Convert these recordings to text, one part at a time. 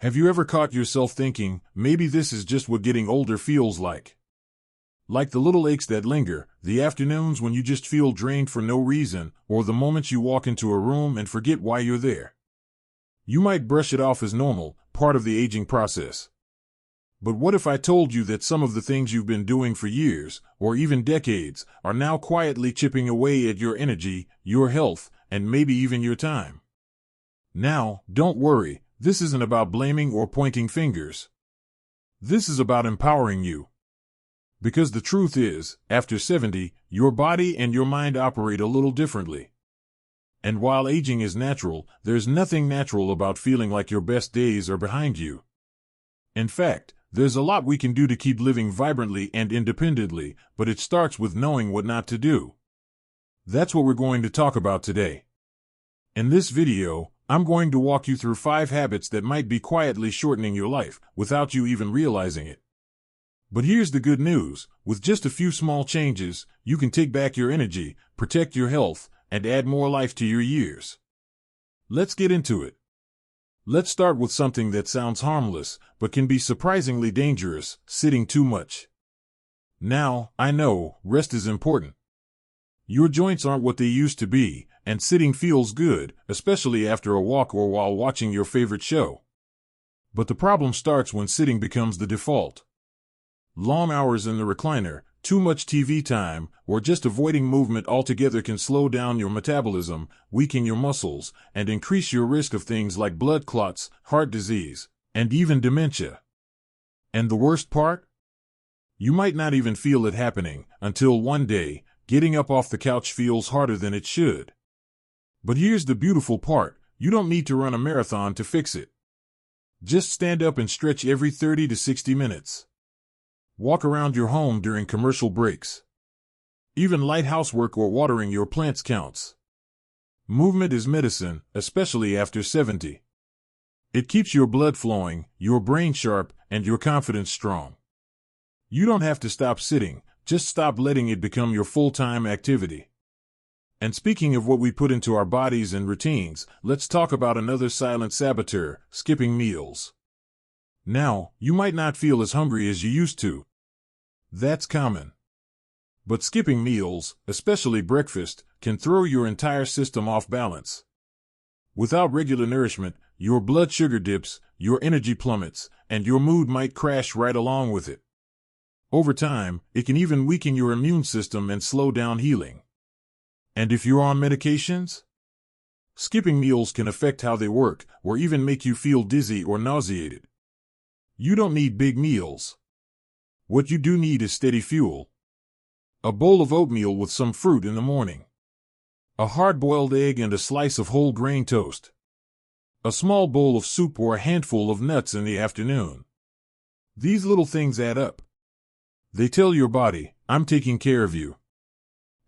Have you ever caught yourself thinking, maybe this is just what getting older feels like? Like the little aches that linger, the afternoons when you just feel drained for no reason, or the moments you walk into a room and forget why you're there. You might brush it off as normal, part of the aging process. But what if I told you that some of the things you've been doing for years, or even decades, are now quietly chipping away at your energy, your health, and maybe even your time? Now, don't worry, this isn't about blaming or pointing fingers. This is about empowering you. Because the truth is, after 70, your body and your mind operate a little differently. And while aging is natural, there's nothing natural about feeling like your best days are behind you. In fact, there's a lot we can do to keep living vibrantly and independently, but it starts with knowing what not to do. That's what we're going to talk about today. In this video, I'm going to walk you through 5 habits that might be quietly shortening your life, without you even realizing it. But here's the good news, with just a few small changes, you can take back your energy, protect your health, and add more life to your years. Let's get into it. Let's start with something that sounds harmless, but can be surprisingly dangerous: sitting too much. Now, I know, rest is important. Your joints aren't what they used to be, and sitting feels good, especially after a walk or while watching your favorite show. But the problem starts when sitting becomes the default. Long hours in the recliner, too much TV time, or just avoiding movement altogether can slow down your metabolism, weaken your muscles, and increase your risk of things like blood clots, heart disease, and even dementia. And the worst part? You might not even feel it happening, until one day, getting up off the couch feels harder than it should. But here's the beautiful part, you don't need to run a marathon to fix it. Just stand up and stretch every 30 to 60 minutes. Walk around your home during commercial breaks. Even light housework or watering your plants counts. Movement is medicine, especially after 70. It keeps your blood flowing, your brain sharp, and your confidence strong. You don't have to stop sitting, just stop letting it become your full-time activity. And speaking of what we put into our bodies and routines, let's talk about another silent saboteur: skipping meals. Now, you might not feel as hungry as you used to. That's common. But skipping meals, especially breakfast, can throw your entire system off balance. Without regular nourishment, your blood sugar dips, your energy plummets, and your mood might crash right along with it. Over time, it can even weaken your immune system and slow down healing. And if you're on medications? Skipping meals can affect how they work, or even make you feel dizzy or nauseated. You don't need big meals. What you do need is steady fuel. A bowl of oatmeal with some fruit in the morning. A hard-boiled egg and a slice of whole grain toast. A small bowl of soup or a handful of nuts in the afternoon. These little things add up. They tell your body, I'm taking care of you.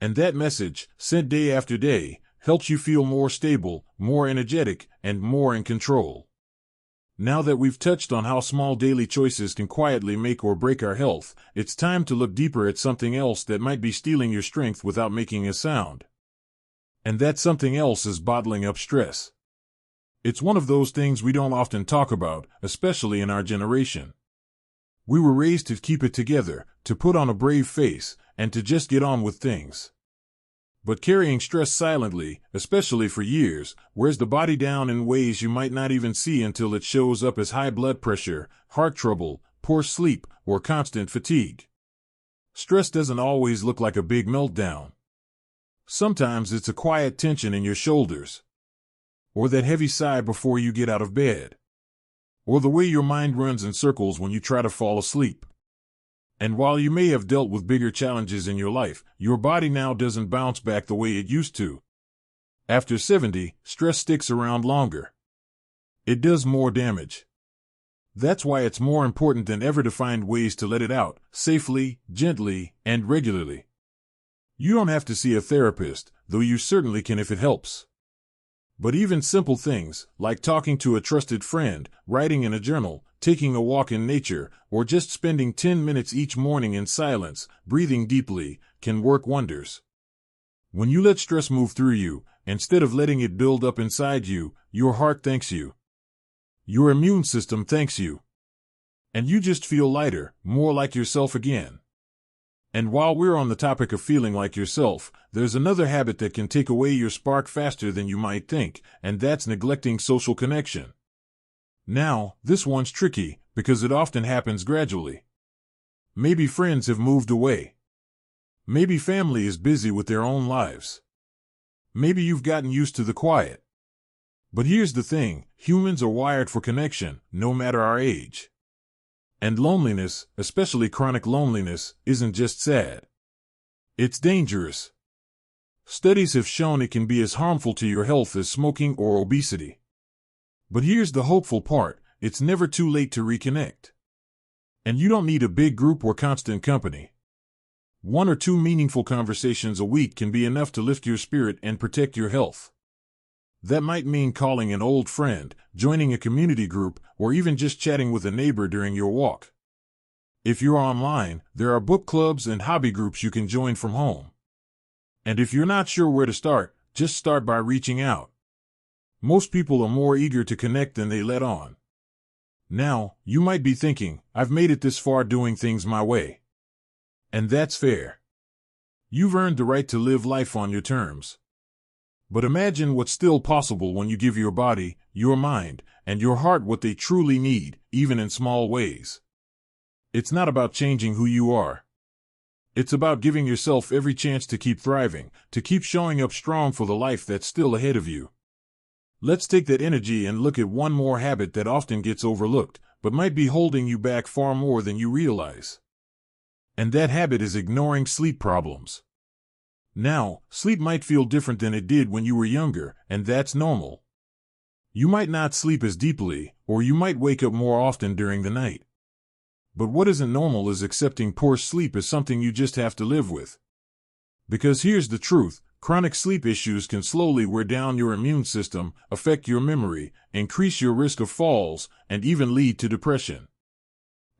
And that message, sent day after day, helps you feel more stable, more energetic, and more in control. Now that we've touched on how small daily choices can quietly make or break our health, it's time to look deeper at something else that might be stealing your strength without making a sound. And that something else is bottling up stress. It's one of those things we don't often talk about, especially in our generation. We were raised to keep it together, to put on a brave face, and to just get on with things. But carrying stress silently, especially for years, wears the body down in ways you might not even see until it shows up as high blood pressure, heart trouble, poor sleep, or constant fatigue. Stress doesn't always look like a big meltdown. Sometimes it's a quiet tension in your shoulders. Or that heavy sigh before you get out of bed. Or the way your mind runs in circles when you try to fall asleep. And while you may have dealt with bigger challenges in your life, your body now doesn't bounce back the way it used to. After 70, stress sticks around longer. It does more damage. That's why it's more important than ever to find ways to let it out, safely, gently, and regularly. You don't have to see a therapist, though you certainly can if it helps. But even simple things, like talking to a trusted friend, writing in a journal, taking a walk in nature, or just spending 10 minutes each morning in silence, breathing deeply, can work wonders. When you let stress move through you, instead of letting it build up inside you, your heart thanks you. your immune system thanks you. And you just feel lighter, more like yourself again. And while we're on the topic of feeling like yourself, there's another habit that can take away your spark faster than you might think, and that's neglecting social connection. Now, this one's tricky, because it often happens gradually. Maybe friends have moved away. Maybe family is busy with their own lives. Maybe you've gotten used to the quiet. But here's the thing, humans are wired for connection, no matter our age. And loneliness, especially chronic loneliness, isn't just sad. It's dangerous. Studies have shown it can be as harmful to your health as smoking or obesity. But here's the hopeful part, it's never too late to reconnect. And you don't need a big group or constant company. 1 or 2 meaningful conversations a week can be enough to lift your spirit and protect your health. That might mean calling an old friend, joining a community group, or even just chatting with a neighbor during your walk. If you're online, there are book clubs and hobby groups you can join from home. And if you're not sure where to start, just start by reaching out. Most people are more eager to connect than they let on. Now, you might be thinking, I've made it this far doing things my way. And that's fair. You've earned the right to live life on your terms. But imagine what's still possible when you give your body, your mind, and your heart what they truly need, even in small ways. It's not about changing who you are. It's about giving yourself every chance to keep thriving, to keep showing up strong for the life that's still ahead of you. Let's take that energy and look at one more habit that often gets overlooked, but might be holding you back far more than you realize. And that habit is ignoring sleep problems. Now, sleep might feel different than it did when you were younger, and that's normal. You might not sleep as deeply, or you might wake up more often during the night. But what isn't normal is accepting poor sleep as something you just have to live with. Because here's the truth, chronic sleep issues can slowly wear down your immune system, affect your memory, increase your risk of falls, and even lead to depression.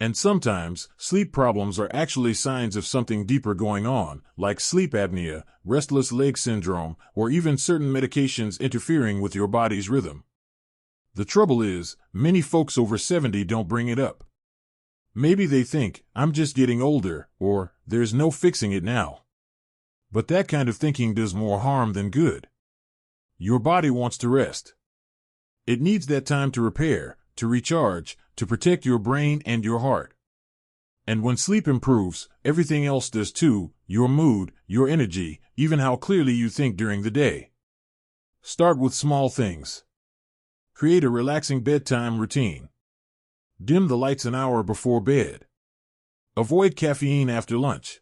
And sometimes, sleep problems are actually signs of something deeper going on, like sleep apnea, restless leg syndrome, or even certain medications interfering with your body's rhythm. The trouble is, many folks over 70 don't bring it up. Maybe they think, I'm just getting older, or, there's no fixing it now. But that kind of thinking does more harm than good. Your body wants to rest. It needs that time to repair, to recharge, to protect your brain and your heart. And when sleep improves, everything else does too, your mood, your energy, even how clearly you think during the day. Start with small things. Create a relaxing bedtime routine. Dim the lights an hour before bed. Avoid caffeine after lunch.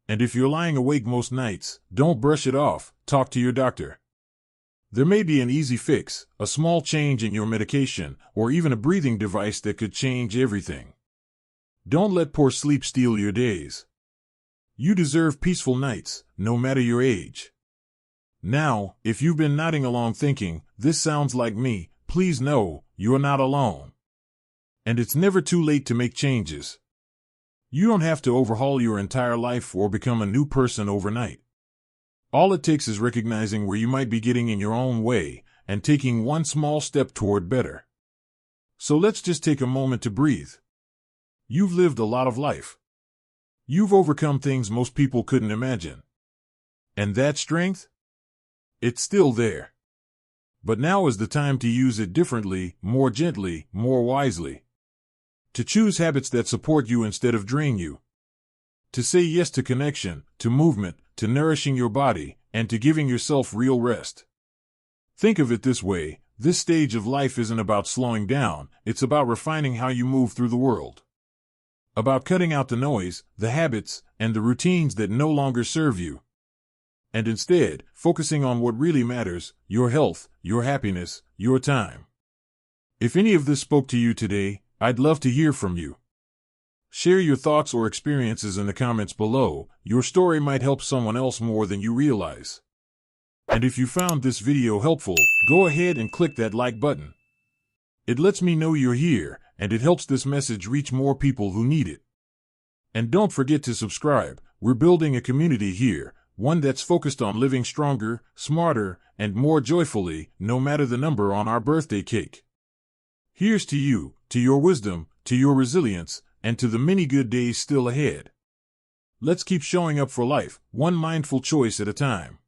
And if you're lying awake most nights, don't brush it off, talk to your doctor. There may be an easy fix, a small change in your medication, or even a breathing device that could change everything. Don't let poor sleep steal your days. You deserve peaceful nights, no matter your age. Now, if you've been nodding along thinking, this sounds like me, please know, you're not alone. And it's never too late to make changes. You don't have to overhaul your entire life or become a new person overnight. All it takes is recognizing where you might be getting in your own way and taking one small step toward better. So let's just take a moment to breathe. You've lived a lot of life. You've overcome things most people couldn't imagine. And that strength? It's still there. But now is the time to use it differently, more gently, more wisely. To choose habits that support you instead of drain you. To say yes to connection, to movement, to nourishing your body, and to giving yourself real rest. Think of it this way, this stage of life isn't about slowing down, it's about refining how you move through the world. About cutting out the noise, the habits, and the routines that no longer serve you. And instead, focusing on what really matters, your health, your happiness, your time. If any of this spoke to you today, I'd love to hear from you. Share your thoughts or experiences in the comments below. Your story might help someone else more than you realize. And if you found this video helpful, go ahead and click that like button. It lets me know you're here, and it helps this message reach more people who need it. And don't forget to subscribe. We're building a community here, one that's focused on living stronger, smarter, and more joyfully, no matter the number on our birthday cake. Here's to you, to your wisdom, to your resilience, and to the many good days still ahead. Let's keep showing up for life, one mindful choice at a time.